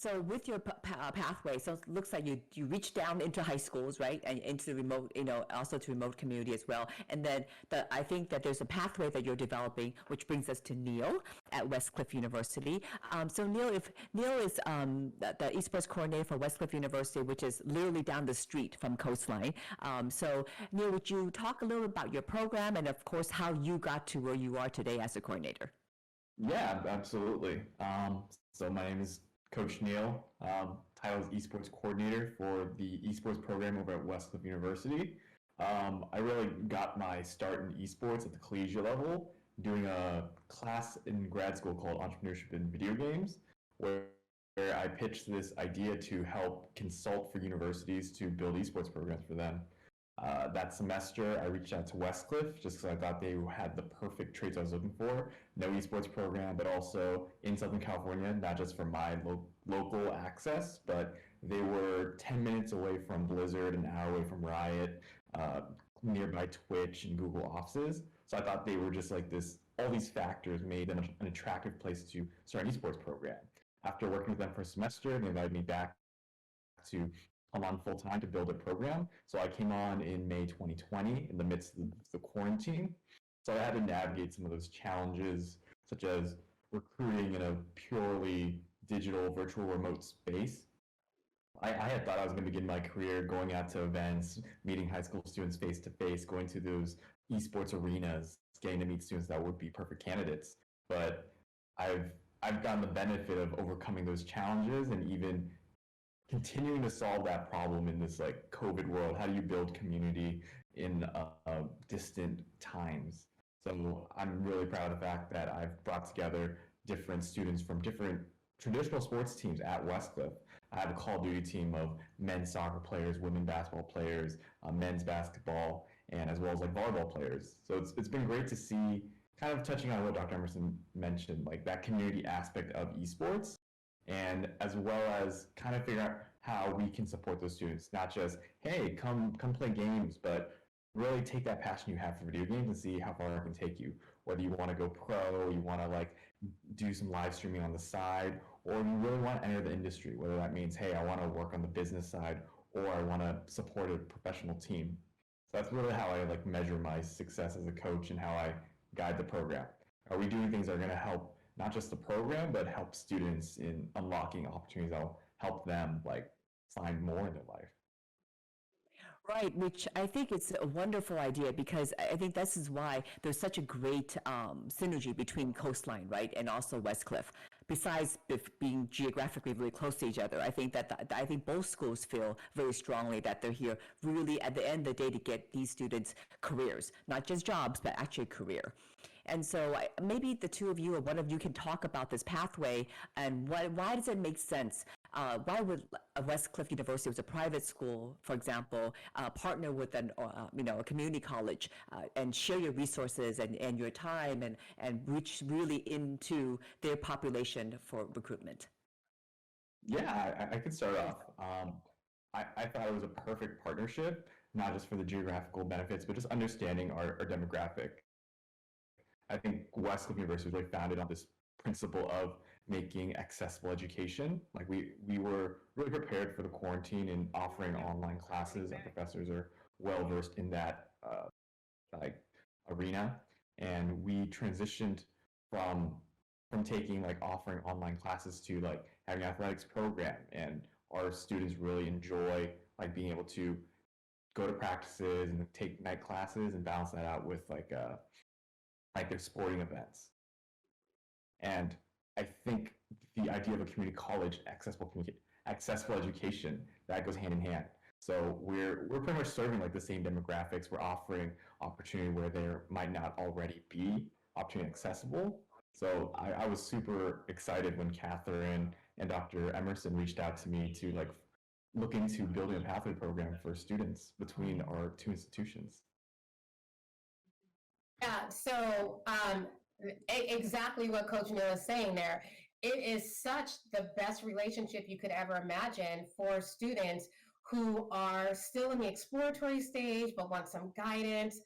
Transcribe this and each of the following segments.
So with your pathway, so it looks like you reach down into high schools, right, and into the remote, also to remote community as well. And then I think that there's a pathway that you're developing, which brings us to Neil at Westcliff University. So Neil, if Neil is the esports coordinator for Westcliff University, which is literally down the street from Coastline. So Neil, would you talk a little about your program and of course how you got to where you are today as a coordinator? Yeah, absolutely. So my name is Coach Neil. Title is Esports Coordinator for the Esports program over at Westcliff University. I really got my start in esports at the collegiate level, doing a class in grad school called Entrepreneurship in Video Games, where I pitched this idea to help consult for universities to build esports programs for them. That semester, I reached out to Westcliff just because I thought they had the perfect traits I was looking for. No esports program, but also in Southern California, not just for my local access, but they were 10 minutes away from Blizzard, an hour away from Riot, nearby Twitch and Google offices. So I thought they were just like this, all these factors made them an attractive place to start an esports program. After working with them for a semester, they invited me back to come on full time to build a program. So I came on in May 2020 in the midst of the quarantine. So I had to navigate some of those challenges, such as recruiting in a purely digital, virtual, remote space. I had thought I was going to begin my career going out to events, meeting high school students face to face, going to those esports arenas, getting to meet students that would be perfect candidates. But I've gotten the benefit of overcoming those challenges and even continuing to solve that problem in this like COVID world. How do you build community in distant times? So I'm really proud of the fact that I've brought together different students from different traditional sports teams at Westcliff. I have a Call of Duty team of men's soccer players, women basketball players, men's basketball, and as well as like volleyball players. So it's been great to see, kind of touching on what Dr. Emerson mentioned, like that community aspect of esports, and as well as kind of figure out how we can support those students. Not just, hey, come play games, but really take that passion you have for video games and see how far it can take you. Whether you want to go pro, you want to like do some live streaming on the side, or you really want to enter the industry, whether that means, hey, I want to work on the business side, or I want to support a professional team. So that's really how I like measure my success as a coach and how I guide the program. Are we doing things that are going to help not just the program, but help students in unlocking opportunities that'll help them like find more in their life? Right, which I think it's a wonderful idea because I think this is why there's such a great synergy between Coastline, right, and also Westcliff. Besides being geographically really close to each other, I think that I think both schools feel very strongly that they're here really at the end of the day to get these students careers, not just jobs, but actually a career. And so maybe the two of you or one of you can talk about this pathway and why does it make sense? Why would Westcliff University, which is a private school, for example, partner with a community college and share your resources and your time and reach really into their population for recruitment? Yeah, I could start off. I thought it was a perfect partnership, not just for the geographical benefits, but just understanding our demographic. I think Westcliff University was really founded on this principle of making accessible education. Like we were really prepared for the quarantine and offering online classes. Our professors are well versed in that like arena, and we transitioned from taking like offering online classes to like having an athletics program, and our students really enjoy like being able to go to practices and take night classes and balance that out with like their sporting events. And I think the idea of a community college, accessible education, that goes hand in hand. So we're pretty much serving like the same demographics. We're offering opportunity where there might not already be opportunity accessible. So I was super excited when Catherine and Dr. Emerson reached out to me to like look into building a pathway program for students between our two institutions. Yeah, so exactly what Coach Neil is saying there. It is such the best relationship you could ever imagine for students who are still in the exploratory stage but want some guidance.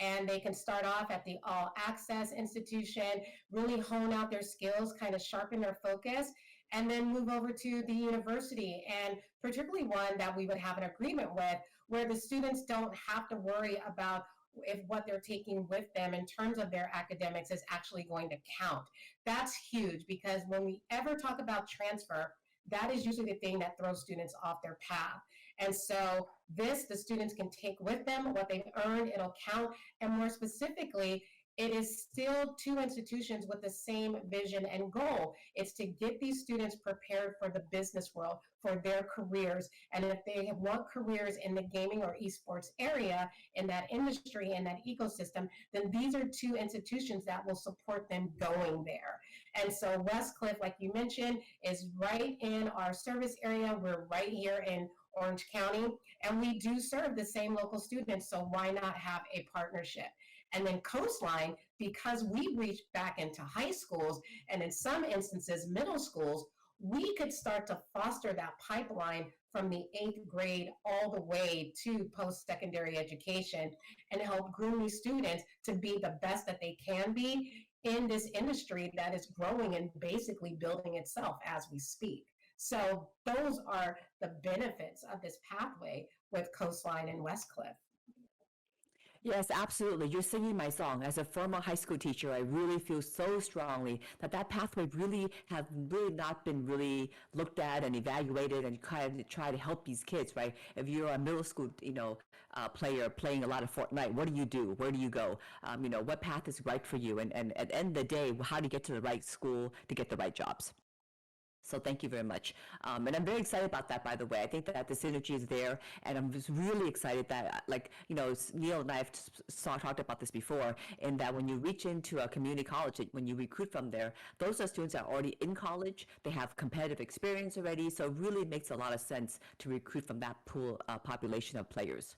And they can start off at the all access institution, really hone out their skills, kind of sharpen their focus, and then move over to the university, and particularly one that we would have an agreement with, where the students don't have to worry about if what they're taking with them in terms of their academics is actually going to count. That's huge, because when we ever talk about transfer, that is usually the thing that throws students off their path. And so the students can take with them what they've earned, it'll count. And more specifically, it is still two institutions with the same vision and goal. It's to get these students prepared for the business world, for their careers. And if they want careers in the gaming or esports area, in that industry, in that ecosystem, then these are two institutions that will support them going there. And so Westcliff, like you mentioned, is right in our service area. We're right here in Orange County, and we do serve the same local students, so why not have a partnership? And then Coastline, because we reach back into high schools and in some instances middle schools, we could start to foster that pipeline from the 8th grade all the way to post-secondary education and help groom these students to be the best that they can be in this industry that is growing and basically building itself as we speak. So those are the benefits of this pathway with Coastline and Westcliff. Yes, absolutely. You're singing my song. As a former high school teacher, I really feel so strongly that that pathway really have really not been really looked at and evaluated and kind of try to help these kids, right? If you're a middle school, player playing a lot of Fortnite, what do you do? Where do you go? What path is right for you? And at the end of the day, how do you get to the right school to get the right jobs? So thank you very much. And I'm very excited about that, by the way. I think that the synergy is there, and I'm just really excited that, Neil and I have talked about this before, in that when you reach into a community college, when you recruit from there, those are students that are already in college, they have competitive experience already, so it really makes a lot of sense to recruit from that pool population of players.